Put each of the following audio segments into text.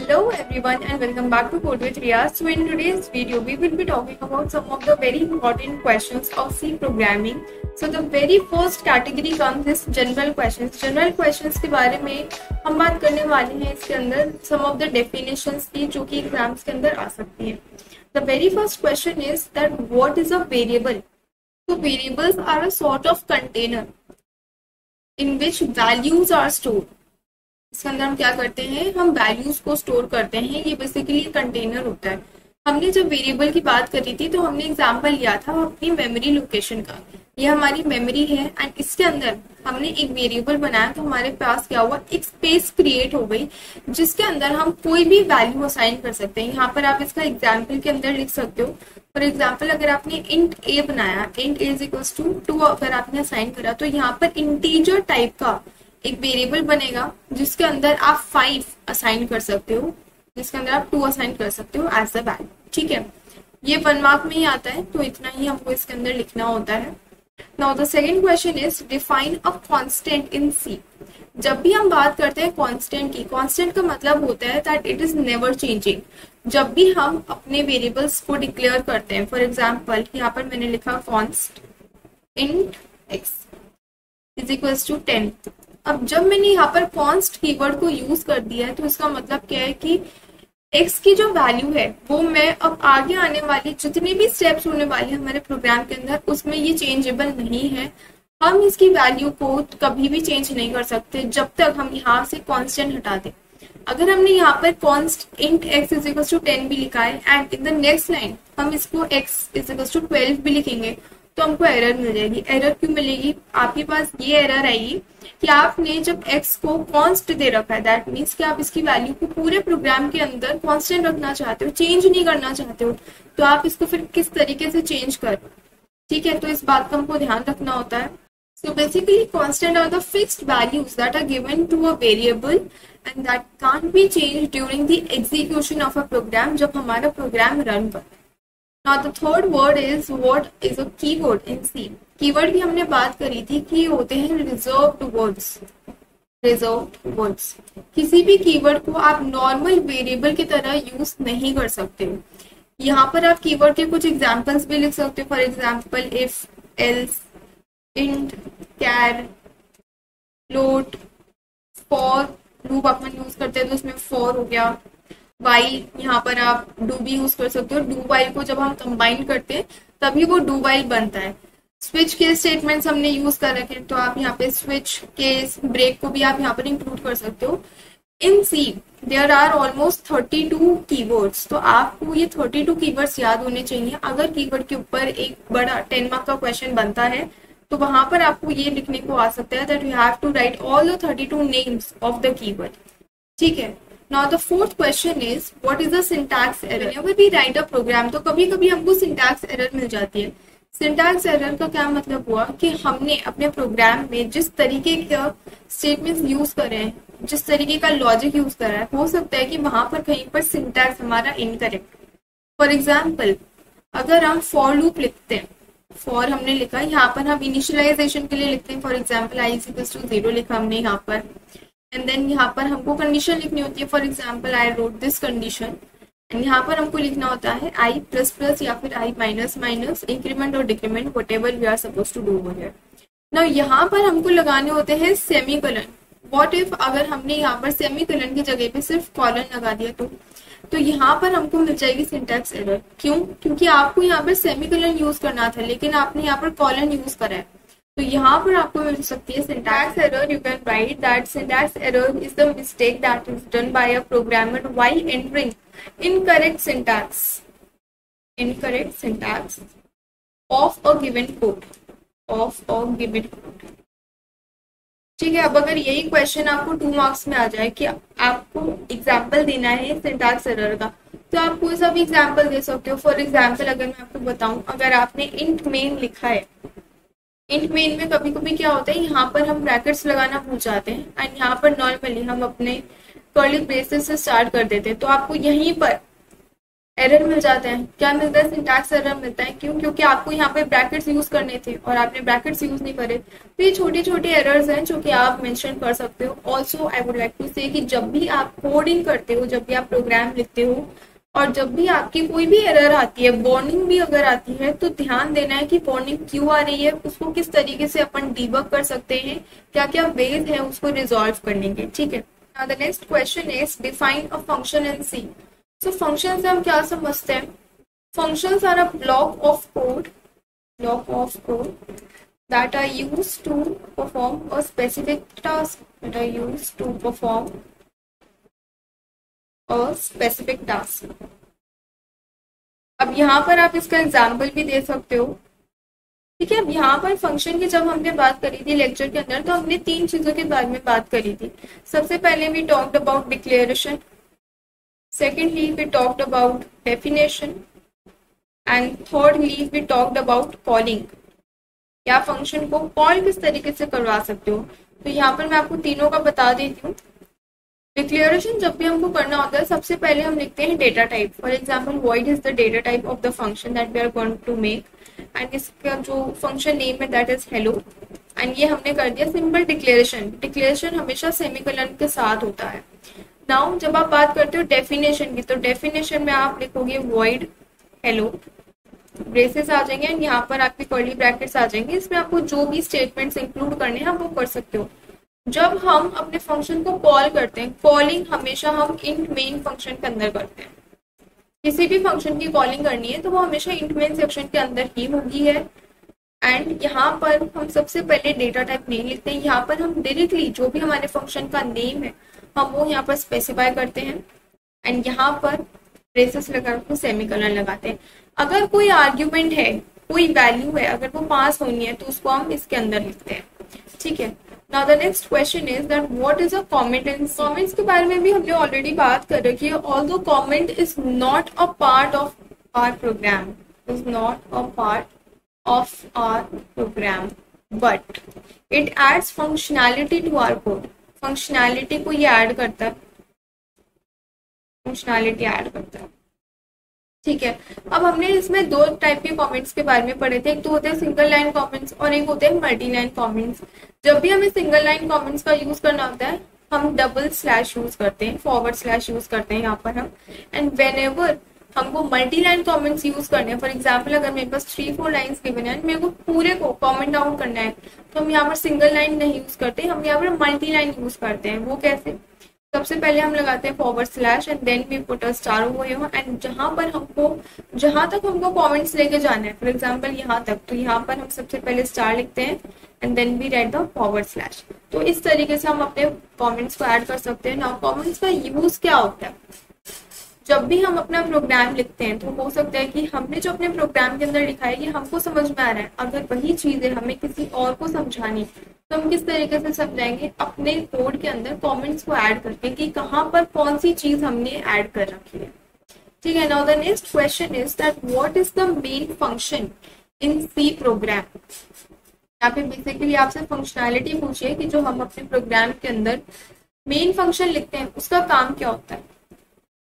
Hello everyone and welcome back to Code with Ria. So in today's video we will be talking about some of the very important questions of C programming. So the very first category comes is general questions. General questions के बारे में हम बात करने वाले हैं इसके अंदर some of the definitions की जो कि एग्जाम्स के अंदर आ सकती है. The very first question is that what is a variable? So variables are a sort of container in which values are stored. इसके अंदर हम क्या करते हैं, हम वैल्यूज को स्टोर करते हैं. ये बेसिकली कंटेनर होता है. हमने जब वेरिएबल की बात करी थी तो हमने एग्जांपल लिया था अपनी मेमोरी लोकेशन का. ये हमारी मेमोरी है एंड इसके अंदर हमने एक वेरिएबल बनाया तो हमारे पास क्या हुआ, एक स्पेस क्रिएट हो गई जिसके अंदर हम कोई भी वैल्यू असाइन कर सकते हैं. यहाँ पर आप इसका एग्जाम्पल के अंदर लिख सकते हो. फॉर एग्जाम्पल अगर आपने इंट ए बनाया, int a is equals to 2 अगर आपने असाइन करा तो यहाँ पर इंटीजर टाइप का एक वेरिएबल बनेगा जिसके अंदर आप 5 असाइन कर सकते हो, जिसके अंदर आप 2 असाइन कर सकते हो एज द वैल्यू. ठीक है, ये 1 मार्क में ही आता है तो इतना ही हमको इसके अंदर लिखना होता है. Now the second question is define a constant in C. जब भी हम बात करते हैं कांस्टेंट की, कांस्टेंट का मतलब होता है that it is never changing. जब भी हम अपने वेरिएबल्स को डिक्लेयर करते हैं, फॉर एग्जाम्पल यहाँ पर मैंने लिखा const int x is equals to 10. अब जब मैंने यहाँ पर कॉन्स्ट कीवर्ड को यूज कर दिया है तो इसका मतलब क्या है कि x की जो वैल्यू है वो मैं अब आगे आने वाली जितने भी स्टेप्स होने वाले हैं हमारे प्रोग्राम के अंदर उसमें ये चेंजेबल नहीं है. हम इसकी वैल्यू को कभी भी चेंज नहीं कर सकते जब तक हम यहाँ से कांस्टेंट हटा दें. अगर हमने यहाँ पर const int x is equal to 10 भी लिखा है and in the next line हम इसको x इज इक्वल टू 12 भी लिखेंगे तो हमको एरर मिल जाएगी. एरर क्यों मिलेगी? आपके पास ये एरर आएगी कि आपने जब x को कॉन्स्ट दे रखा है, दैट मीन्स कि आप इसकी वैल्यू को पूरे प्रोग्राम के अंदर कांस्टेंट रखना चाहते हो, चेंज नहीं करना चाहते हो, तो आप इसको फिर किस तरीके से चेंज कर. ठीक है, तो इस बात का हमको ध्यान रखना होता है. So basically constant are the fixed values that are given to a variable and that can't be change during the execution of a program, जब हमारा प्रोग्राम रन कर. Now the third word is what is a keyword in C. Keyword की हमने बात करी थी कि होते हैं रिजर्व्ड वर्ड्स. रिजर्व्ड वर्ड्स, किसी भी कीवर्ड को आप नॉर्मल वेरिएबल की तरह यूज नहीं कर सकते हो. यहाँ पर आप कीवर्ड के कुछ एग्जांपल्स भी लिख सकते हो. For example if, else, int, char, float, for. Loop अपन यूज करते हैं तो उसमें फॉर हो गया. वाइल, यहाँ पर आप डू भी यूज कर सकते हो. डू वाइल को जब हम कंबाइन करते हैं तभी वो डू वाइल बनता है. स्विच केस स्टेटमेंट्स हमने यूज कर रखे हैं तो आप यहाँ पे स्विच केस, ब्रेक को भी आप यहाँ पर इंक्लूड कर सकते हो. इन सी देयर आर ऑलमोस्ट 32 कीवर्ड्स, तो आपको ये 32 कीवर्ड्स याद होने चाहिए. अगर कीवर्ड के ऊपर एक बड़ा 10 मार्क का क्वेश्चन बनता है तो वहां पर आपको ये लिखने को आ सकता है that you have to write all the 32 names of the keyword. ठीक है. Now the fourth question is what is the syntax error? Whenever we write a program तो कभी कभी हमको syntax error मिल जाती है. syntax error का क्या मतलब हुआ कि हमने अपने प्रोग्राम में जिस तरीके का स्टेटमेंट्स यूज कर रहे हैं, जिस तरीके का लॉजिक यूज कर रहा है, हो सकता है कि वहां पर कहीं पर syntax हमारा इनकरेक्ट. फॉर एग्जाम्पल अगर हम फॉर लूप लिखते हैं, फॉर हमने लिखा, यहाँ पर हम इनिशियलाइजेशन के लिए लिखते हैं. For example i is equals to 0 लिखा हमने यहाँ पर एंड देन यहाँ पर हमको कंडीशन लिखनी होती है. For example I wrote this condition and यहाँ पर हमको लिखना होता है आई प्लस प्लस या फिर आई माइनस माइनस, इंक्रीमेंट और decrement, whatever we are suppose to do over here. Now यहाँ पर हमको लगाने होते हैं सेमीकोलन. व्हाट इफ अगर हमने यहाँ पर सेमीकोलन की जगह पे सिर्फ कॉलन लगा दिया तो यहाँ पर हमको मिल जाएगी सिंटैक्स एरर. क्यों? क्योंकि आपको यहाँ पर सेमीकोलन यूज करना था लेकिन आपने यहाँ पर कॉलन यूज करा है, तो यहाँ पर आपको मिल सकती है syntax error. You can write that syntax error is the mistake that is done by a programmer while entering incorrect syntax of a given code. ठीक है. अब अगर यही क्वेश्चन आपको 2 मार्क्स में आ जाए कि आपको एग्जाम्पल देना है सिंटैक्स एरर का, तो आप कोई सा भी एग्जाम्पल दे सकते हो. फॉर एग्जाम्पल अगर मैं आपको बताऊं, अगर आपने इंट मेन लिखा है, इंट मेन में कभी कभी क्या होता है यहाँ पर हम ब्रैकेट्स लगाना भूल जाते हैं एंड यहाँ पर नॉर्मली हम अपने कर्ली ब्रेसेस से स्टार्ट कर देते हैं. तो आपको यहीं पर एरर मिल जाते हैं। क्या मिलता है? सिंटैक्स एरर मिलता है। क्यों? क्योंकि आपको यहाँ पे ब्रैकेट्स यूज करने थे और आपने ब्रैकेट्स यूज नहीं करे। तो ये छोटे छोटे एरर्स हैं जो कि आप मेंशन कर सकते हो। Also I would like to say कि जब भी आप कोडिंग करते हो, जब भी आप प्रोग्राम लिखते हो और जब भी आपकी कोई भी एरर आती है, वार्निंग भी अगर आती है, तो ध्यान देना है कि वार्निंग क्यों आ रही है, उसको किस तरीके से अपन डीबग कर सकते हैं, क्या क्या वेज है उसको रिजॉल्व करने के। ठीक है। Now the next question is define a function in C. So function से हम क्या समझते हैं? Functions are a block of code that are used to perform a specific task. That are used to perform a specific task. अब यहाँ पर आप इसका एग्जाम्पल भी दे सकते हो। ठीक है। अब यहाँ पर फंक्शन की जब हमने बात करी थी लेक्चर के अंदर, तो हमने 3 चीजों के बारे में बात करी थी। सबसे पहले we talked about declaration, secondly we talked about definition, and thirdly we talked about calling, या फंक्शन को कॉल किस तरीके से करवा सकते हो। तो यहाँ पर मैं आपको तीनों का बता देती हूँ। डिक्लेरेशन जब भी हमको करना होता है, सबसे पहले हम लिखते हैं data type. For example void is the data type of the function that we are going to make, and इसका जो फंक्शन नेम है दैट इज हेलो, एंड ये हमने कर दिया सिंपल डिक्लेरेशन। डिक्लेरेशन हमेशा सेमीकोलन के साथ होता है। नाउ जब आप बात करते हो डेफिनेशन की, तो डेफिनेशन में आप लिखोगे void हेलो, ब्रेसेस आ जाएंगे एंड यहाँ पर आपके कर्ली ब्रैकेट्स आ जाएंगे। इसमें आपको जो भी स्टेटमेंट्स इंक्लूड करने हैं आप वो कर सकते हो। जब हम अपने फंक्शन को कॉल करते हैं, कॉलिंग हमेशा हम इंट मेन फंक्शन के अंदर करते हैं। किसी भी फंक्शन की कॉलिंग करनी है तो वो हमेशा इंट मेन सेक्शन के अंदर ही होगी है। एंड यहाँ पर हम सबसे पहले डेटा टाइप नहीं लिखते हैं, यहाँ पर हम डायरेक्टली जो भी हमारे फंक्शन का नेम है हम वो यहाँ पर स्पेसिफाई करते हैं, एंड यहाँ पर ब्रेसेस लगा के सेमीकोलन लगाते हैं। अगर कोई आर्ग्यूमेंट है, कोई वैल्यू है, अगर वो पास होनी है तो उसको हम इसके अंदर लिखते हैं। ठीक है। Now the next question is that what is a comment in C? Comments के बारे में भी हमने ऑलरेडी बात कर रखी है। Although comment is not a part of our program, is not a part of our program, but it adds functionality to our code. Functionality को ये ऐड करता है, functionality ऐड करता है। ठीक है। अब हमने इसमें 2 टाइप के कमेंट्स के बारे में पढ़े थे। एक तो होते हैं सिंगल लाइन कमेंट्स और एक होते हैं मल्टी लाइन कमेंट्स। जब भी हमें सिंगल लाइन कमेंट्स का यूज करना होता है हम डबल स्लैश यूज करते हैं, फॉरवर्ड स्लैश यूज करते हैं यहाँ पर हम। एंड व्हेनेवर हमको मल्टी लाइन कमेंट्स यूज करने हैं, फॉर एग्जाम्पल अगर मेरे पास 3-4 लाइन्स गिवन है, मेरे को पूरे को कमेंट डाउन करना है, तो हम यहाँ पर सिंगल लाइन नहीं यूज करते, हम यहाँ पर मल्टी लाइन यूज करते हैं। वो कैसे? सबसे पहले हम लगाते हैं forward slash and then we put a star over here, and जहां तक हमको कमेंट्स लेके जाना है, फॉर एग्जांपल यहाँ तक, तो यहाँ पर हम सबसे पहले स्टार लिखते हैं and then we write the forward slash. तो इस तरीके से हम अपने कमेंट्स को ऐड कर सकते हैं। नाउ कमेंट्स का यूज क्या होता है? जब भी हम अपना प्रोग्राम लिखते हैं तो हो सकता है कि हमने जो अपने प्रोग्राम के अंदर लिखा है ये हमको समझ में आ रहा है, अगर वही चीजें हमें किसी और को समझानी तो हम किस तरीके से समझाएंगे? अपने कोड के अंदर कमेंट्स को ऐड करके कि कहाँ पर कौन सी चीज हमने ऐड कर रखी है। ठीक है। Now the next question is that what is the main function in C program. यहाँ पे बेसिकली आपसे फंक्शनैलिटी पूछिए कि जो हम अपने प्रोग्राम के अंदर मेन फंक्शन लिखते हैं उसका काम क्या होता है।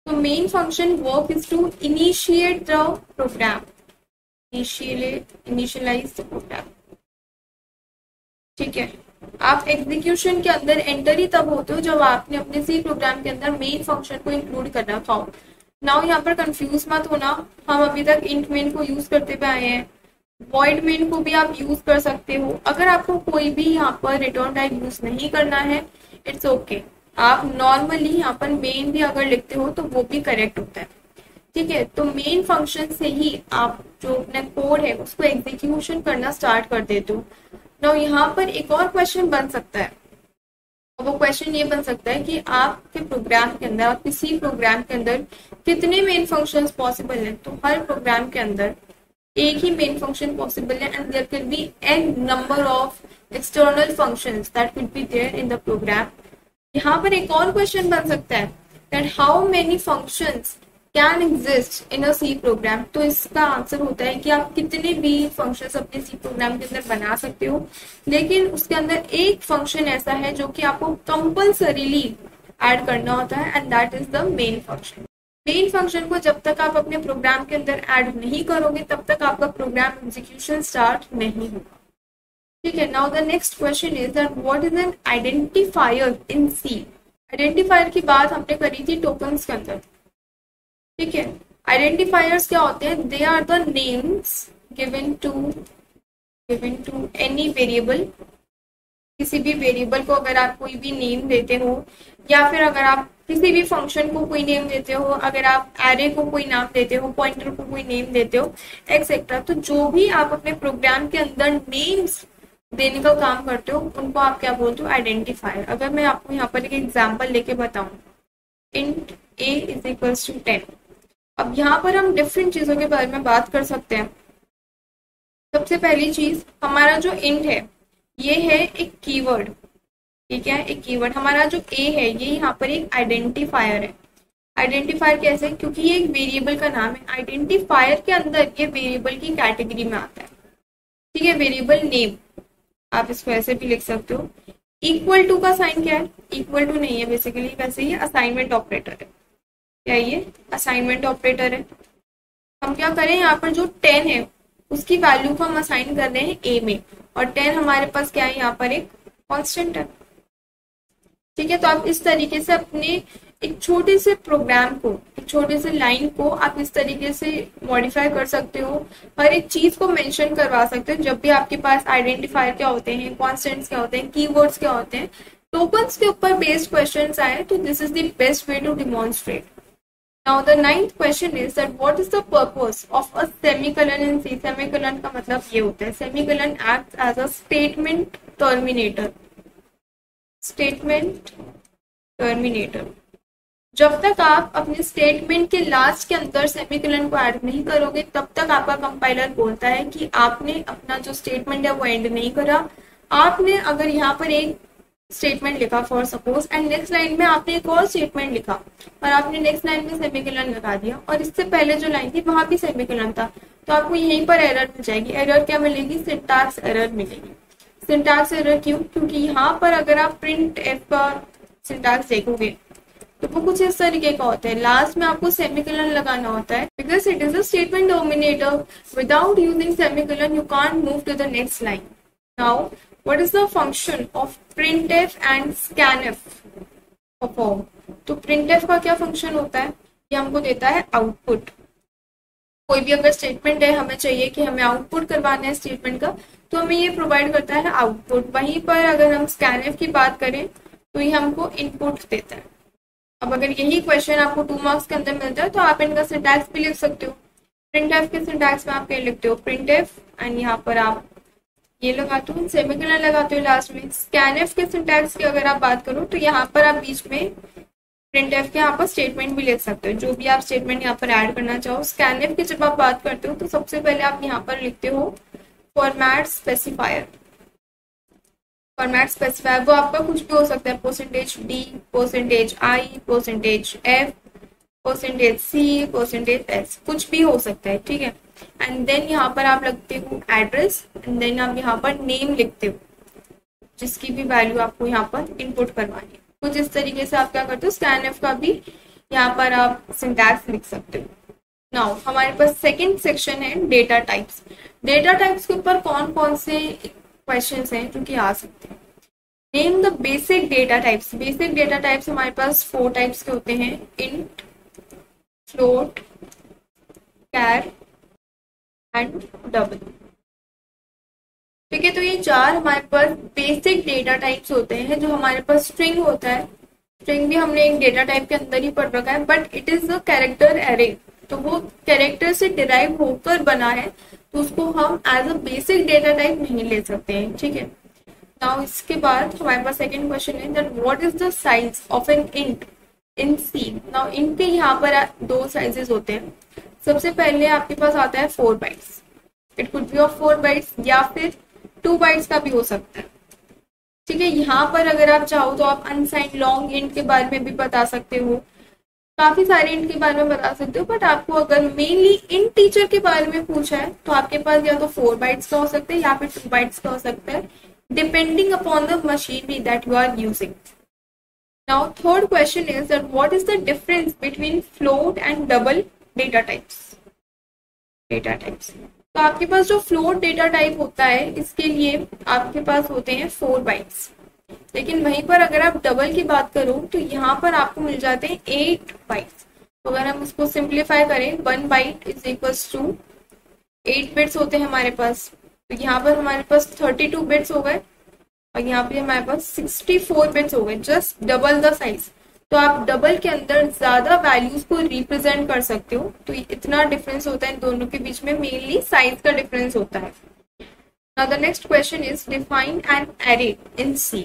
तो main function work is to initiate the program, initialize the program. ठीक है। आप एग्जीक्यूशन के अंदर एंटर ही तब होते हो जब आपने अपने सी प्रोग्राम के अंदर मेन फंक्शन को इंक्लूड कर रखा हो। नाउ यहाँ पर कंफ्यूज मत होना, हम अभी तक इंट मेन को यूज करते हुए आए हैं, वॉइड मेन को भी आप यूज कर सकते हो। अगर आपको कोई भी यहाँ पर रिटर्न टाइप यूज नहीं करना है इट्स ओके, आप नॉर्मली यहाँ पर मेन भी अगर लिखते हो तो वो भी करेक्ट होता है। ठीक है। तो मेन फंक्शन से ही आप जो अपना कोड है उसको एग्जीक्यूशन करना स्टार्ट कर देते हो। नाउ यहाँ पर एक और क्वेश्चन बन सकता है, वो क्वेश्चन ये बन सकता है कि आपके प्रोग्राम के अंदर, आप किसी प्रोग्राम के अंदर कितने मेन फंक्शंस पॉसिबल हैं। तो हर प्रोग्राम के अंदर एक ही मेन फंक्शन पॉसिबल है and there can be n number of external functions that will be there in the program. यहाँ पर एक और क्वेश्चन बन सकता है that how many functions can exist in a C program. तो इसका आंसर होता है कि आप कितने भी फंक्शंस अपने सी प्रोग्राम के अंदर बना सकते हो, लेकिन उसके अंदर एक फंक्शन ऐसा है जो कि आपको कंपल्सरीली ऐड करना होता है and that is the main function. Main function को जब तक आप अपने प्रोग्राम के अंदर ऐड नहीं करोगे तब तक आपका प्रोग्राम एग्जीक्यूशन स्टार्ट नहीं होगा। ठीक है, now the next question is that what is an identifier in C. Identifier की बात हमने करी थी टोकन्स के अंदर। ठीक है, आइडेंटिफायर्स क्या होते हैं? They are the names given to any variable. किसी भी वेरिएबल को अगर आप कोई भी नेम देते हो, या फिर अगर आप किसी भी फंक्शन को कोई नेम देते हो, अगर आप एरे को कोई नाम देते हो, पॉइंटर को कोई नेम देते हो, एक्सेट्रा, तो जो भी आप अपने प्रोग्राम के अंदर नेम्स देने का काम करते हो उनको आप क्या बोलते हो? आइडेंटिफायर। अगर मैं आपको यहाँ पर एक एग्जाम्पल लेके बताऊं, int a is equals to 10। अब यहाँ पर हम डिफरेंट चीजों के बारे में बात कर सकते हैं। सबसे पहली चीज, हमारा जो इंट है ये है एक कीवर्ड। ठीक है, एक कीवर्ड। हमारा जो a है ये यहाँ पर एक आइडेंटिफायर है। आइडेंटिफायर कैसे? क्योंकि ये एक वेरिएबल का नाम है। आइडेंटिफायर के अंदर ये वेरिएबल की कैटेगरी में आता है। ठीक है, वेरिएबल नेम, आप इसको ऐसे भी लिख सकते हो। इक्वल टू का साइन क्या है? इक्वल टू नहीं है बेसिकली, वैसे ये असाइनमेंट ऑपरेटर है। क्या ये असाइनमेंट ऑपरेटर है? हम क्या करें, यहाँ पर जो 10 है उसकी वैल्यू को हम असाइन कर रहे हैं a में, और 10 हमारे पास क्या है? यहाँ पर एक कांस्टेंट है। ठीक है, तो आप इस तरीके से अपने एक छोटे से प्रोग्राम को, एक छोटे से लाइन को आप इस तरीके से मॉडिफाई कर सकते हो, हर एक चीज को मेंशन करवा सकते हो। जब भी आपके पास आइडेंटिफायर क्या होते हैं, कॉन्स्टेंट्स क्या होते हैं, कीवर्ड्स क्या होते हैं, टोकन्स के ऊपर बेस्ड क्वेश्चंस आए तो this is the best way to demonstrate. Now the ninth question is that what is the purpose of a semicolon in C? Semicolon का मतलब ये होता है, semicolon acts as a statement terminator. Statement terminator. जब तक आप अपने statement के लास्ट के अंदर सेमीकोलन को ऐड नहीं करोगे तब तक आपका कंपाइलर बोलता है कि आपने अपना जो स्टेटमेंट है वो एंड नहीं करा। आपने अगर यहाँ पर एक स्टेटमेंट लिखा for suppose, and next line में आपने एक और स्टेटमेंट लिखा और आपने नेक्स्ट लाइन में सेमीकोलन लगा दिया, और इससे पहले जो लाइन थी वहां भी सेमीकोलन था, तो आपको यहीं पर एरर मिल जाएगी। एरर क्या मिलेगी? सिंटैक्स एरर मिलेगी। सिंटैक्स एरर क्यों? क्योंकि यहाँ पर अगर आप प्रिंट एफ का सिंटैक्स देखोगे तो वो कुछ इस तरीके का होता है, लास्ट में आपको सेमीकोलन लगाना होता है, because it is a statement terminator. Without using semicolon you can't move to the next line. Now what is the function of printf and scanf perform? तो printf का क्या फंक्शन होता है? ये हमको देता है आउटपुट। कोई भी अगर स्टेटमेंट है, हमें चाहिए कि हमें आउटपुट करवाना है स्टेटमेंट का, तो हमें ये प्रोवाइड करता है आउटपुट। वहीं पर अगर हम scanf की बात करें तो ये हमको इनपुट देता है। अब अगर यही क्वेश्चन आपको 2 मार्क्स के अंदर मिलता है तो आप इनका सिंटैक्स भी लिख सकते हो। printf के सिंटैक्स में आप क्या लिखते हो? printf, एंड यहाँ पर आप ये लगाते हो, सेमीकोलन लगाते हो लास्ट में। स्कैनएफ के सिंटैक्स की अगर आप बात करो तो यहाँ पर आप बीच में प्रिंटएफ के यहाँ पर स्टेटमेंट भी लिख सकते हो, जो भी आप स्टेटमेंट यहाँ पर ऐड करना चाहो। स्कैनएफ की जब आप बात करते हो तो सबसे पहले आप यहाँ पर लिखते हो फॉर्मेट स्पेसिफायर। फॉर्मेट स्पेसिफायर वो आपका कुछ भी हो सकता है, %d, %i, %f, %c, %s, कुछ भी हो सकता है। ठीक है, एंड देन यहाँ पर आप लगते हो एड्रेस, एंड देन आप यहाँ पर नेम लिखते हो, जिसकी भी वैल्यू आपको यहाँ पर इनपुट करवानी है। कुछ इस तरीके से आप क्या करते हो, स्कैनएफ का भी यहाँ पर आप सिंटैक्स लिख सकते हो। नाउ हमारे पास सेकंड सेक्शन है डेटा टाइप्स। डेटा टाइप्स के ऊपर कौन कौन से क्वेश्चंस हैं जो कि आ सकते हैं? Name the basic data types. Basic data types हमारे पास 4 टाइप्स के होते हैं, int, float, char and double. ठीक है, तो ये 4 हमारे पास बेसिक डेटा टाइप्स होते हैं। जो हमारे पास स्ट्रिंग होता है, स्ट्रिंग भी हमने एक डेटा टाइप के अंदर ही पढ़ रखा है, but it is a character array, तो वो कैरेक्टर से डिराइव होकर बना है, तो उसको हम as a basic data type नहीं ले सकते हैं। ठीक है, नाउ इसके बाद हमारे पास सेकंड क्वेश्चन है that what is the size of an int in C. Now int के यहाँ पर 2 साइजेस होते हैं। सबसे पहले आपके पास आता है 4 bytes. It could be of 4 bytes या फिर 2 बाइट्स का भी हो सकता है। ठीक है, यहाँ पर अगर आप चाहो तो आप अनसाइंड लॉन्ग इंट के बारे में भी बता सकते हो, काफी सारे इंट के बारे में बता सकते हो, बट आपको अगर मेनली इंट टीचर के बारे में पूछा है तो आपके पास या तो 4 बाइट्स का हो सकता है या फिर 2 बाइट्स का हो सकता है, depending upon the machinery that you are using. Now third question is that what is the difference between float and double data types? Data types. तो आपके पास जो फ्लोट डेटा टाइप होता है इसके लिए आपके पास होते हैं 4 बाइट्स, लेकिन वहीं पर अगर आप डबल की बात करो तो यहाँ पर आपको मिल जाते हैं 8 बाइट्स। तो अगर हम उसको सिंप्लीफाई करें 1 byte is equals to 8 bits होते हैं हमारे पास। तो यहाँ पर हमारे पास 32 बिट्स हो गए और यहाँ पे हमारे पास 64 बिट्स हो गए, जस्ट डबल द साइज। तो आप डबल के अंदर ज्यादा वैल्यूज को रिप्रेजेंट कर सकते हो। तो इतना डिफरेंस होता है इन दोनों के बीच में, मेनली साइज का डिफरेंस होता है। Now the next question is define an array in C.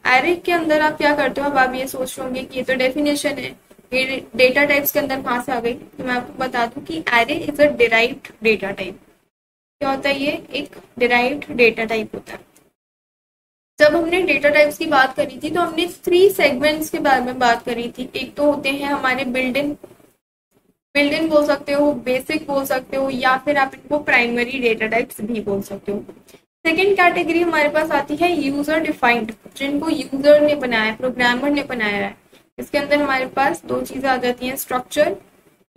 Array के अंदर आप क्या करते हो? अब आप ये सोच रहे होंगे कि ये तो डेफिनेशन है, ये डेटा टाइप्स के अंदर कहाँ से आ गई? तो मैं आपको बता दूं कि array is a derived data type. क्या होता है? ये एक डिराइव्ड डेटा टाइप होता है। जब हमने डेटा टाइप्स की बात करी थी तो हमने 3 सेगमेंट्स के बारे में बात करी थी। एक तो होते हैं हमारे बिल्ड इन बोल सकते हो, बेसिक बोल सकते हो, या फिर आप इनको प्राइमरी डेटा टाइप्स भी बोल सकते हो। सेकेंड कैटेगरी हमारे पास आती है यूजर डिफाइंड, जिनको यूजर ने बनाया, प्रोग्रामर ने बनाया है। इसके अंदर हमारे पास 2 चीजें आ जाती हैं, स्ट्रक्चर,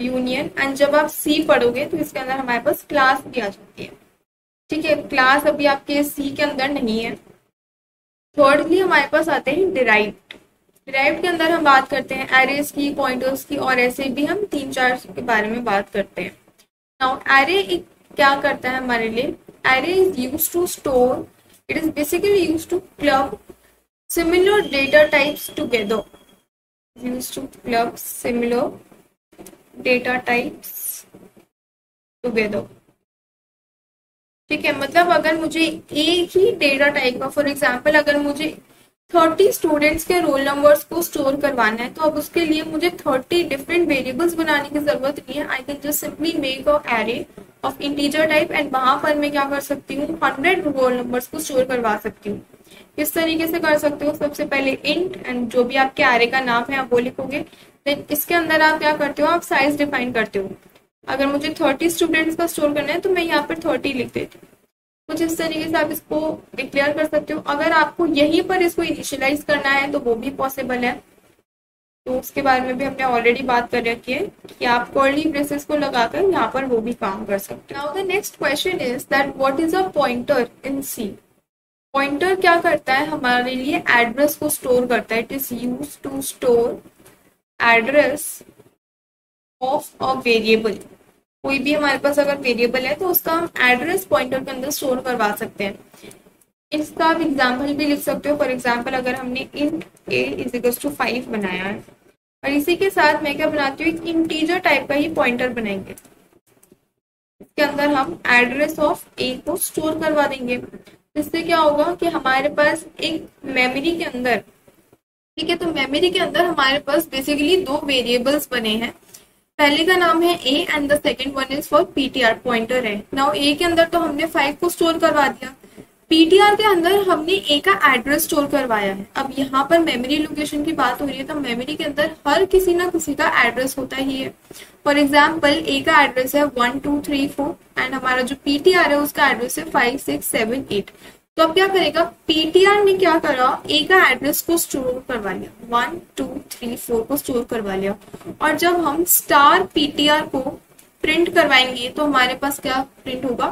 यूनियन। एंड जब आप सी पढ़ोगे तो इसके अंदर हमारे पास क्लास भी आ जाती है। ठीक है, क्लास अभी आपके सी के अंदर नहीं है। थर्डली हमारे पास आते हैं डिराइव्ड। डिराइव्ड के अंदर हम बात करते हैं एरेज की, पॉइंटर्स की, और ऐसे भी हम 3-4 के बारे में बात करते हैं। नाउ एरे क्या करता है हमारे लिए? Array is used to store, it is basically used to club similar data types together, used to club similar data types together. ठीक है, मतलब अगर मुझे एक ही डेटा टाइप का, फॉर एग्जाम्पल अगर मुझे 30 स्टूडेंट्स के रोल नंबर्स को स्टोर करवाना है तो अब उसके लिए मुझे 30 डिफरेंट वेरिएबल्स बनाने की जरूरत नहीं है। I can just simply make a array of integer type and वहां पर मैं क्या कर सकती हूँ? 100 रोल नंबर्स को स्टोर करवा सकती हूँ। किस तरीके से कर सकते हो? सबसे पहले इंट एंड जो भी आपके एरे का नाम है आप वो लिखोगे। देन इसके अंदर आप क्या करते हो? आप साइज डिफाइन करते हो। अगर मुझे 30 स्टूडेंट्स का स्टोर करना है तो मैं यहाँ पर 30 लिख देती हूँ। कुछ इस तरीके से आप इसको डिक्लेयर कर सकते हो। अगर आपको यहीं पर इसको इनिशियलाइज करना है तो वो भी पॉसिबल है, तो उसके बारे में भी हमने ऑलरेडी बात कर रखी है कि आप कर्ली ब्रेसेस को लगाकर यहाँ पर वो भी काम कर सकते हो। Now the next question is that what is a pointer in C. Pointer क्या करता है? हमारे लिए एड्रेस को स्टोर करता है। It is used to store address of a variable. कोई भी हमारे पास अगर वेरिएबल है तो उसका हम एड्रेस पॉइंटर के अंदर स्टोर करवा सकते हैं। इसका आप एग्जाम्पल भी लिख सकते हो। फॉर एग्जाम्पल अगर हमने int a is equals to 5 बनाया है और इसी के साथ मैं क्या बनाती हूँ? एक इंटीजर टाइप का ही पॉइंटर बनाएंगे। इसके अंदर हम एड्रेस ऑफ a को स्टोर करवा देंगे। इससे क्या होगा कि हमारे पास एक मेमोरी के अंदर, ठीक है, तो मेमोरी के अंदर हमारे पास बेसिकली 2 वेरिएबल्स बने हैं। पहले का नाम है a and the second one is for ptr, pointer है। नाउ a के अंदर तो हमने 5 को स्टोर करवा दिया, ptr के अंदर हमने a का एड्रेस स्टोर करवाया है। अब यहाँ पर मेमोरी लोकेशन की बात हो रही है तो मेमोरी के अंदर हर किसी ना किसी का एड्रेस होता ही है। फॉर एग्जाम्पल a का एड्रेस है 1 2 3 4 एंड हमारा जो ptr है उसका एड्रेस है 5 6 7 8। तो अब क्या करेगा? ptr ने क्या करा? a का एड्रेस को स्टोर करवा लिया, 1 2 3 4 को स्टोर करवा लिया। और जब हम स्टार ptr को प्रिंट करवाएंगे तो हमारे पास क्या प्रिंट होगा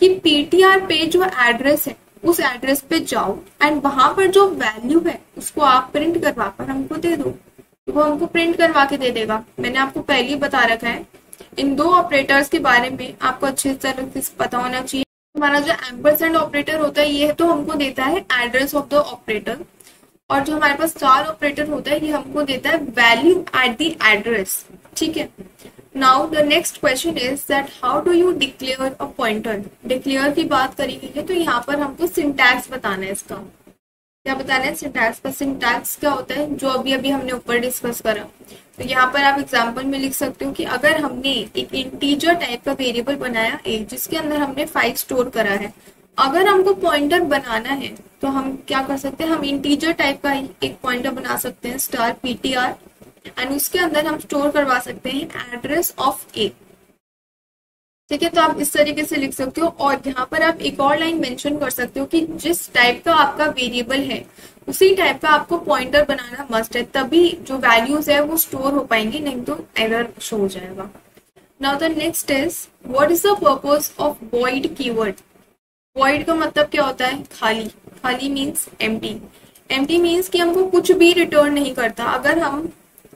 कि ptr पे जो एड्रेस है उस एड्रेस पे जाओ एंड वहां पर जो वैल्यू है उसको आप प्रिंट करवा कर हमको दे दो, तो वो हमको प्रिंट करवा के दे देगा। मैंने आपको पहले ही बता रखा है इन 2 ऑपरेटर्स के बारे में, आपको अच्छे तरह से पता होना चाहिए। हमारा जो एम्परसेंड ऑपरेटर होता है ये तो हमको देता है एड्रेस ऑफ द ऑपरेटर, और जो हमारे पास स्टार ऑपरेटर होता है ये हमको देता है वैल्यू एट द एड्रेस। ठीक है, now the next question is that how do you declare a pointer. Declare की बात करी गई है तो यहाँ पर हमको सिंटैक्स बताना है। इसका क्या बताना है? सिंटैक्स का। सिंटैक्स क्या होता है? जो अभी अभी हमने ऊपर डिस्कस करा। तो यहाँ पर आप एग्जाम्पल में लिख सकते हो कि अगर हमने एक इंटीजर टाइप का वेरिएबल बनाया a जिसके अंदर हमने 5 स्टोर करा है, अगर हमको पॉइंटर बनाना है तो हम क्या कर सकते हैं? हम इंटीजर टाइप का ही एक पॉइंटर बना सकते हैं स्टार ptr एंड उसके अंदर हम स्टोर करवा सकते हैं एड्रेस ऑफ a। ठीक है, तो आप इस तरीके से लिख सकते हो। और यहाँ पर आप एक और लाइन मेंशन कर सकते हो कि जिस टाइप का आपका वेरिएबल है उसी टाइप का आपको पॉइंटर बनाना मस्ट है, तभी जो वैल्यूज है वो स्टोर हो पाएंगी, नहीं तो एरर शो हो जाएगा। Now the next is what is the purpose of void keyword. Void का मतलब क्या होता है? खाली। खाली मीन्स एम्प्टी। एम्प्टी मीन्स कि हमको कुछ भी रिटर्न नहीं करता। अगर हम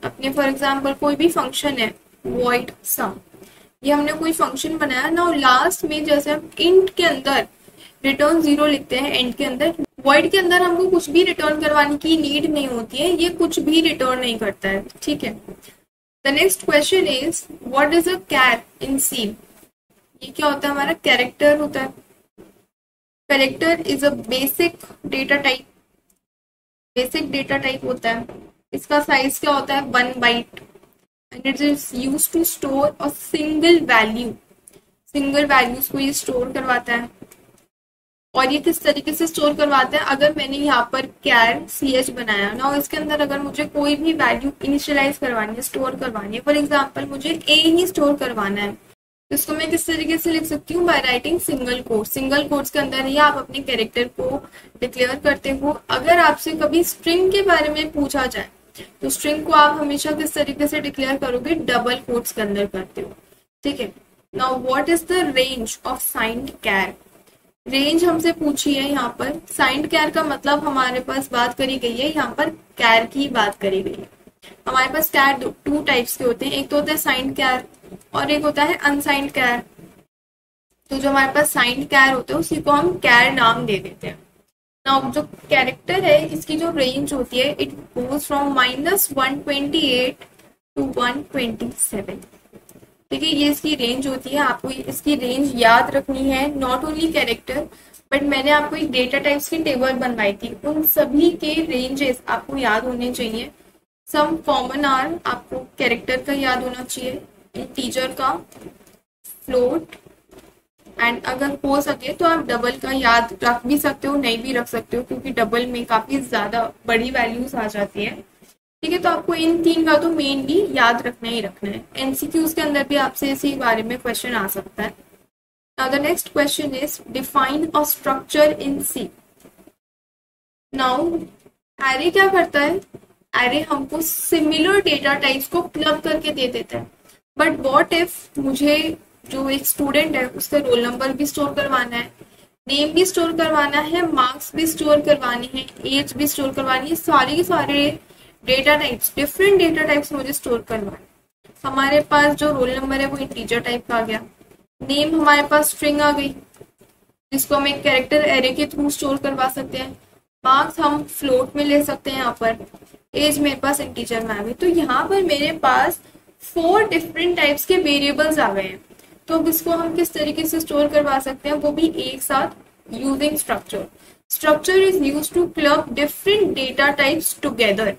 अपने फॉर एग्जाम्पल कोई भी फंक्शन है वॉइड सम, ये हमने कोई फंक्शन बनाया ना, लास्ट में जैसे हम इंट के अंदर रिटर्न 0 लिखते हैं, एंड के अंदर, वॉइड के अंदर हमको कुछ भी रिटर्न करवाने की नीड नहीं होती है, ये कुछ भी रिटर्न नहीं करता है। ठीक है, the next question is what is a char in C. ये क्या होता है? हमारा कैरेक्टर होता है। Character is a basic data type. Basic data type होता है। इसका साइज क्या होता है? 1 byte. And it is use to store a single value. Single values को ये स्टोर करवाता है। और ये किस तरीके से स्टोर करवाता है? अगर मैंने यहाँ पर कैर ch बनाया ना, और इसके अंदर अगर मुझे कोई भी वैल्यू इनिशियलाइज करवानी है, स्टोर करवानी है, फॉर एग्जाम्पल मुझे a ही स्टोर करवाना है, तो इसको मैं किस तरीके से लिख सकती हूँ? By writing single quote. Single quotes के अंदर ही आप अपने कैरेक्टर को डिक्लेयर करते हो। अगर आपसे कभी स्ट्रिंग के बारे में पूछा जाए तो स्ट्रिंग को आप हमेशा किस तरीके से डिक्लेयर करोगे? डबल कोट्स के अंदर करते हो। ठीक है, now what is the range of signed char. Range हमसे पूछी है यहाँ पर। साइंड कैर का मतलब हमारे पास बात करी गई है, यहाँ पर कैर की बात करी गई है। हमारे पास कैर 2 टाइप्स के होते हैं, एक तो होता है साइंड कैर और एक होता है अनसाइंड कैर। तो जो हमारे पास साइंड कैर होते हैं उसी को हम कैर नाम दे देते हैं। नाउ जो कैरेक्टर है इसकी जो रेंज होती है इट गोज फ्रॉम -128 टू 127। ठीक है, ये इसकी रेंज होती है। आपको इसकी रेंज याद रखनी है, नॉट ओनली कैरेक्टर बट मैंने आपको एक डेटा टाइप्स की टेबल बनवाई थी, उन सभी के रेंजेस आपको याद होने चाहिए। सम कॉमन आर, आपको कैरेक्टर का याद होना चाहिए, इंटीजर का, फ्लोट, एंड अगर हो सके तो आप डबल का याद रख भी सकते हो, नहीं भी रख सकते हो, क्योंकि डबल में काफी ज्यादा बड़ी वैल्यूज आ जाती है। ठीक है, तो आपको इन 3 का तो मेनली याद रखना ही रखना है। एमसीक्यूज के अंदर भी आपसे इसी बारे में क्वेश्चन आ सकता है। Now the next question is define a structure in C. Now array क्या करता है? एरे हमको सिमिलर डेटा टाइप्स को क्लब करके दे देता है। बट व्हाट इफ मुझे जो एक स्टूडेंट है उसका रोल नंबर भी स्टोर करवाना है, नेम भी स्टोर करवाना है, मार्क्स भी स्टोर करवानी है, एज भी स्टोर करवानी है, सारे के सारे data types, different data types मुझे स्टोर करवाना। हमारे पास जो रोल नंबर है वो इंटीजर टाइप का आ गया, नेम हमारे पास स्ट्रिंग आ गई जिसको हम एक कैरेक्टर एरे के थ्रू स्टोर करवा सकते हैं, मार्क्स हम फ्लोट में ले सकते हैं, यहाँ पर एज मेरे पास इंटीजर में आ गई। तो यहाँ पर मेरे पास 4 डिफरेंट टाइप्स के वेरिएबल्स आ गए हैं। तो अब इसको हम किस तरीके से स्टोर करवा सकते हैं, वो भी एक साथ, using structure. Structure is use to club different data types together.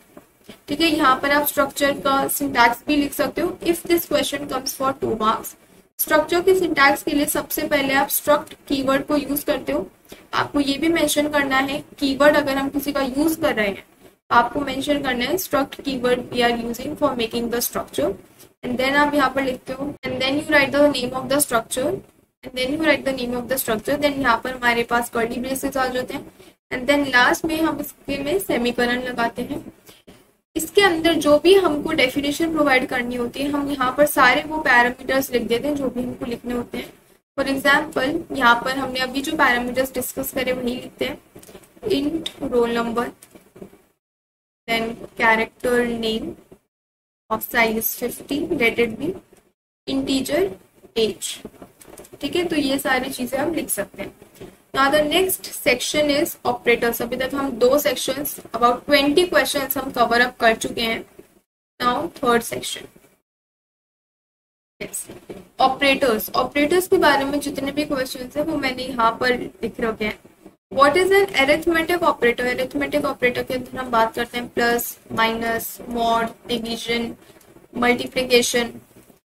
ठीक है, यहाँ पर आप स्ट्रक्चर का सिंटैक्स भी लिख सकते हो if this question comes for 2 marks. Structure के सिंटैक्स के लिए सबसे पहले आप स्ट्रक्ट कीवर्ड को यूज करते हो। आपको ये भी मेंशन करना है कीवर्ड अगर हम किसी का यूज कर रहे हैं, आपको मेंशन करना है struct keyword we are using for making the structure, and then आप यहाँ पर लिखते हो, and then you write the name of the structure, and then you write the name of the structure. Then यहाँ पर हमारे पास कर्ली ब्रेसेस आ जाते हैं, एंड देन लास्ट में हम इसके में सेमीकोलन लगाते हैं। इसके अंदर जो भी हमको डेफिनेशन प्रोवाइड करनी होती है हम यहाँ पर सारे वो पैरामीटर्स लिख देते हैं जो भी हमको लिखने होते हैं। फॉर एग्जाम्पल यहाँ पर हमने अभी जो पैरामीटर्स डिस्कस करे वही लिखते हैं, int roll number, then character name of size 50, let it be, integer age. ठीक है, तो ये सारी चीजें हम लिख सकते हैं। Now the next section is operators. अभी तक हम 2 sections, about 20 questions हम cover up कर चुके हैं। Now third section. Yes. Operators. Operators के बारे में जितने भी questions हैं वो मैंने यहाँ पर लिख रखे हैं। What is an arithmetic operator? Arithmetic operator के अंदर हम बात करते हैं plus, minus, mod, division, multiplication.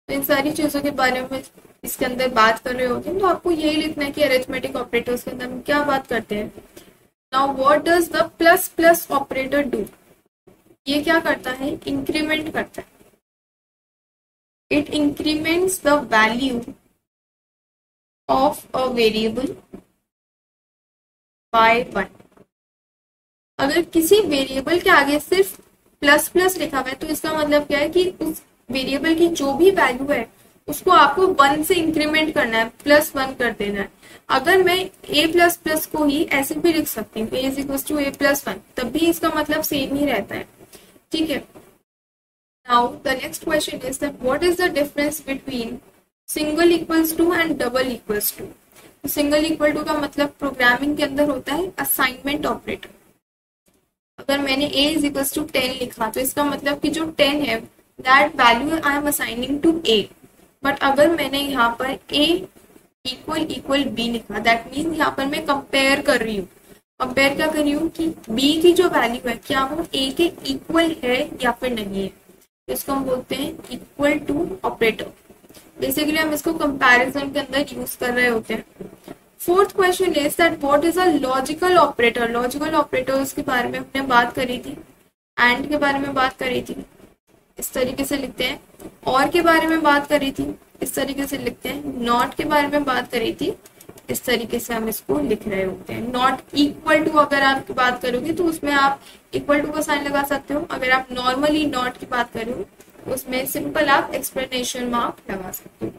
तो इन सारी चीजों के बारे में इसके अंदर बात कर रहे होते हैं, तो आपको यही लिखना है कि अरिथमेटिक ऑपरेटर्स के अंदर हम क्या बात करते हैं। Now what does the plus plus operator do? ये क्या करता है? इंक्रीमेंट करता है। It increments the value of a variable bye 1। अगर किसी वेरिएबल के आगे सिर्फ प्लस प्लस लिखा हुआ है तो इसका मतलब क्या है कि उस वेरिएबल की जो भी वैल्यू है उसको आपको 1 से इंक्रीमेंट करना है, +1 कर देना है। अगर मैं a प्लस प्लस को ही ऐसे भी लिख सकती हूँ, a is equal to a plus 1, तब भी इसका मतलब सेम ही रहता है। ठीक है। Now the next question is that what is the difference between single equals to and double equals to. Single equal to का मतलब प्रोग्रामिंग के अंदर होता है असाइनमेंट ऑपरेटर। अगर मैंने a इज इक्वल टू 10 लिखा तो इसका मतलब कि जो 10 है that value I am assigning to a। But अगर मैंने यहाँ पर a इक्वल b लिखा, दैट मीन यहाँ पर मैं कंपेयर कर रही हूँ। कंपेयर क्या कर रही हूँ कि b की जो वैल्यू है क्या वो a के इक्वल है या फिर नहीं है, तो इसको हम बोलते हैं इक्वल टू ऑपरेटर। बेसिकली हम इसको कंपैरिजन के अंदर यूज कर रहे होते हैं। Fourth question is that what is a logical operator. Logical operators के बारे में हमने बात करी थी, एंड के बारे में बात करी थी, इस तरीके से लिखते हैं। और के बारे में बात करी थी, इस तरीके से लिखते हैं। नॉट के बारे में बात करी थी, इस तरीके से हम इसको लिख रहे होते हैं। नॉट इक्वल टू अगर आप बात करोगे तो उसमें आप इक्वल टू का साइन लगा सकते हो। अगर आप नॉर्मली नॉट की बात करो उसमें सिंपल आप एक्सप्लेनेशन मार्क लगा सकते हो।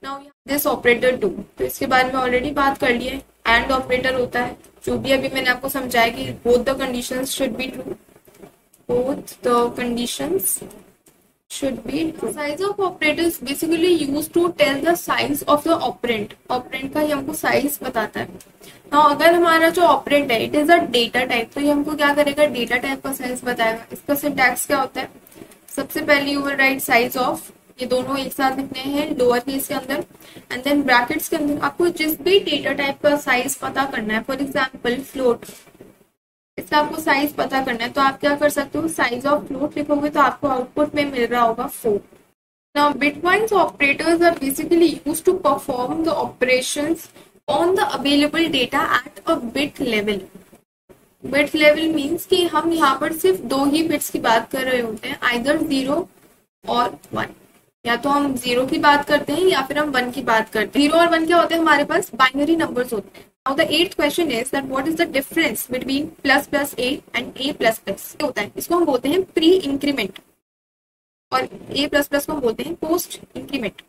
नाउ दिस ऑपरेटर टू, तो इसके बारे में ऑलरेडी बात कर लिए। एंड ऑपरेटर होता है, जो भी अभी मैंने आपको समझाया कि both the conditions should be true, both the conditions should be true. Size of operator is basically used to tell the size of the operand. Operand का ही हमको साइज बताता है। now अगर हमारा जो ऑपरेंड है it is a data type, तो ये हमको क्या करेगा, डेटा टाइप का साइज बताएगा। इसका सिंटैक्स क्या होता है, सबसे पहले you will write size of, ये दोनों एक साथ लिखने हैं लोअर केस के अंदर, एंड देन ब्रैकेट्स के अंदर आपको जिस भी डेटा टाइप का साइज पता करना है, फॉर एग्जाम्पल फ्लोट, इसका आपको साइज पता करना है तो आप क्या कर सकते हो, साइज ऑफ फ्लोट लिखोगे तो आपको आउटपुट में मिल रहा होगा 4। Now bitwise operators are basically used to perform the operations on the available data at a bit level. Bit level means कि हम यहाँ पर सिर्फ 2 ही बिट्स की बात कर रहे होते हैं, आइदर 0 और 1। या तो हम 0 की बात करते हैं या फिर हम 1 की बात करते हैं। 0 और 1 क्या होते हैं, हमारे पास बाइनरी नंबर्स होते हैं। Now the 8th question is that what is the difference between plus plus a and a plus plus होता है, इसको हम बोलते हैं प्री इंक्रीमेंट, और a प्लस प्लस को हम बोलते हैं पोस्ट इंक्रीमेंट।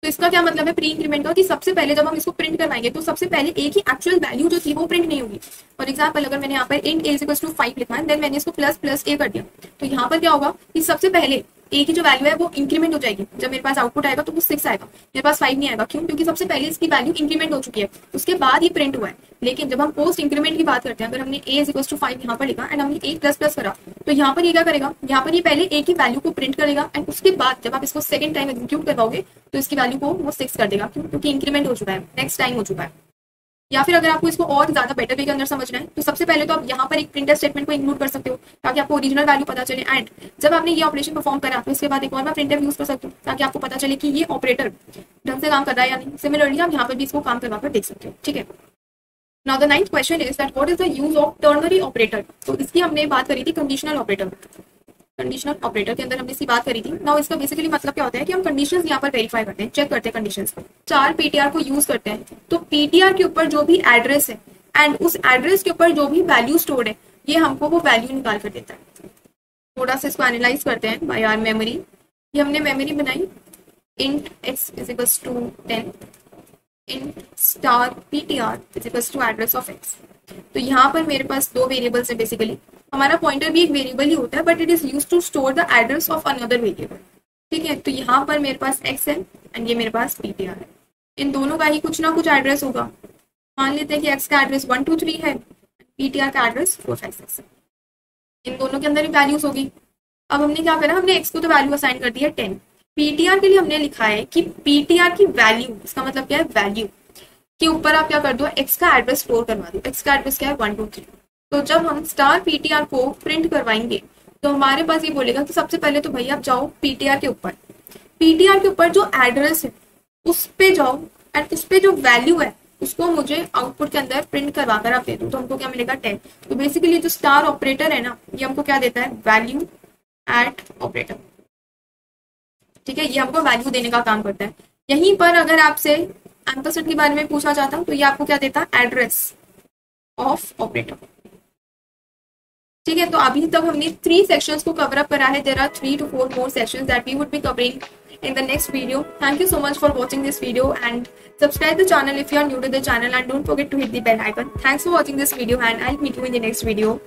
तो इसका क्या मतलब है प्री इंक्रीमेंट का, कि सबसे पहले जब हम इसको प्रिंट करवाएंगे तो सबसे पहले a की एक्चुअल वैल्यू जो थी वो प्रिंट नहीं होगी। फॉर एग्जाम्पल अगर मैंने यहाँ पर int a इक्वल टू 5 लिखा है, देन मैंने इसको प्लस प्लस a कर दिया, तो यहाँ पर क्या होगा कि सबसे पहले a की जो वैल्यू है वो इंक्रीमेंट हो जाएगी। जब मेरे पास आउटपुट आएगा तो वो 6 आएगा, मेरे पास 5 नहीं आएगा। क्यों, क्योंकि सबसे पहले इसकी वैल्यू इंक्रीमेंट हो चुकी है, उसके बाद ये प्रिंट हुआ है। लेकिन जब हम पोस्ट इंक्रीमेंट की बात करते हैं, अगर हमने a इज इक्वल टू 5 यहाँ पर लिखा एंड हमने a प्लस प्लस करा, तो यहाँ पर ये क्या करेगा, यहाँ पर ये पहले a की वैल्यू को प्रिंट करेगा एंड उसके बाद जब आप इसको सेकंड टाइम एग्जीक्यूट करवाओगे तो इसकी वैल्यू को वो 6 कर देगा। क्यों, क्योंकि इंक्रीमेंट हो चुका है, नेक्स्ट टाइम हो चुका है। या फिर अगर आपको इसको और ज्यादा बेटर वे के अंदर समझना है तो सबसे पहले तो आप यहाँ पर एक प्रिंटर स्टेटमेंट को इंक्लूड कर सकते हो ताकि आपको ओरिजिनल वैल्यू पता चले। एंड जब आपने ये ऑपरेशन परफॉर्म करा तो इसके बाद एक और बार प्रिंटर यूज कर सकते हो ताकि आपको पता चले कि ये ऑपरेटर ढंग से काम कर रहा है या नहीं। सिमिलरली आप यहाँ पर भी इसको काम करवा कर देख सकते हो। ठीक है। Now the 9th question is that what is the use of ternary operator. तो इसकी हमने बात करी थी कंडीशनल ऑपरेटर। कंडीशनल ऑपरेटर के अंदर हमने इसकी बात करी थी। नाउ इसका बेसिकली मतलब क्या होता है कि हम कंडीशंस यहाँ पर वेरीफाई करते हैं, चेक करते हैं कंडीशंस को। 4 पीटीआर को यूज करते हैं, तो पीटीआर के ऊपर जो भी एड्रेस है एंड उस एड्रेस के ऊपर जो भी वैल्यू स्टोर्ड है ये हमको वो वैल्यू निकाल कर देता है। थोड़ा सा इसको एनालाइज करते हैं बाय आवर मेमोरी। ये हमने मेमोरी बनाई int x is equals to 10 int star ptr is equals to address of x। तो यहाँ पर मेरे पास 2 वेरिएबल्स है। बेसिकली हमारा पॉइंटर भी एक वेरिएबल ही होता है but it is used to store the address of another variable. ठीक है, तो यहाँ पर मेरे पास x है एंड ये मेरे पास ptr है। इन दोनों का ही कुछ ना कुछ एड्रेस होगा। मान लेते हैं कि x का एड्रेस 1 2 3 है, ptr का एड्रेस 4 5 6 है। इन दोनों के अंदर ही वैल्यूज होगी। अब हमने क्या करा, हमने x को तो वैल्यू असाइन कर दी है 10। ptr के लिए हमने लिखा है कि ptr की वैल्यू, इसका मतलब क्या है वैल्यू के ऊपर आप क्या कर दो, x का एड्रेस स्टोर करवा दो। x का एड्रेस क्या है 1 2 3। तो जब हम स्टार ptr को प्रिंट करवाएंगे तो हमारे पास ये बोलेगा कि सबसे पहले तो भैया आप जाओ ptr के ऊपर, ptr के ऊपर जो एड्रेस है उस पे जाओ एंड उस पे जो वैल्यू है उसको मुझे आउटपुट के अंदर प्रिंट करवा कर आप दे दो। तो हमको क्या मिलेगा 10। तो बेसिकली जो स्टार ऑपरेटर है ना ये हमको क्या देता है, वैल्यू एट ऑपरेटर। ठीक है, ये हमको वैल्यू देने का काम करता है। यहीं पर अगर आपसे एम्परसेंड के बारे में पूछा जाता तो ये आपको क्या देता, एड्रेस ऑफ ऑपरेटर। ठीक है, तो अभी तक हमने 3 सेक्शंस को कवर अप करा है। There are 3 to 4 more sections that we would be covering in the next video. Thank you so much for watching this video and subscribe the channel if you are new to the channel, and don't forget to hit the bell icon. Thanks for watching this video and I'll meet you in the next video.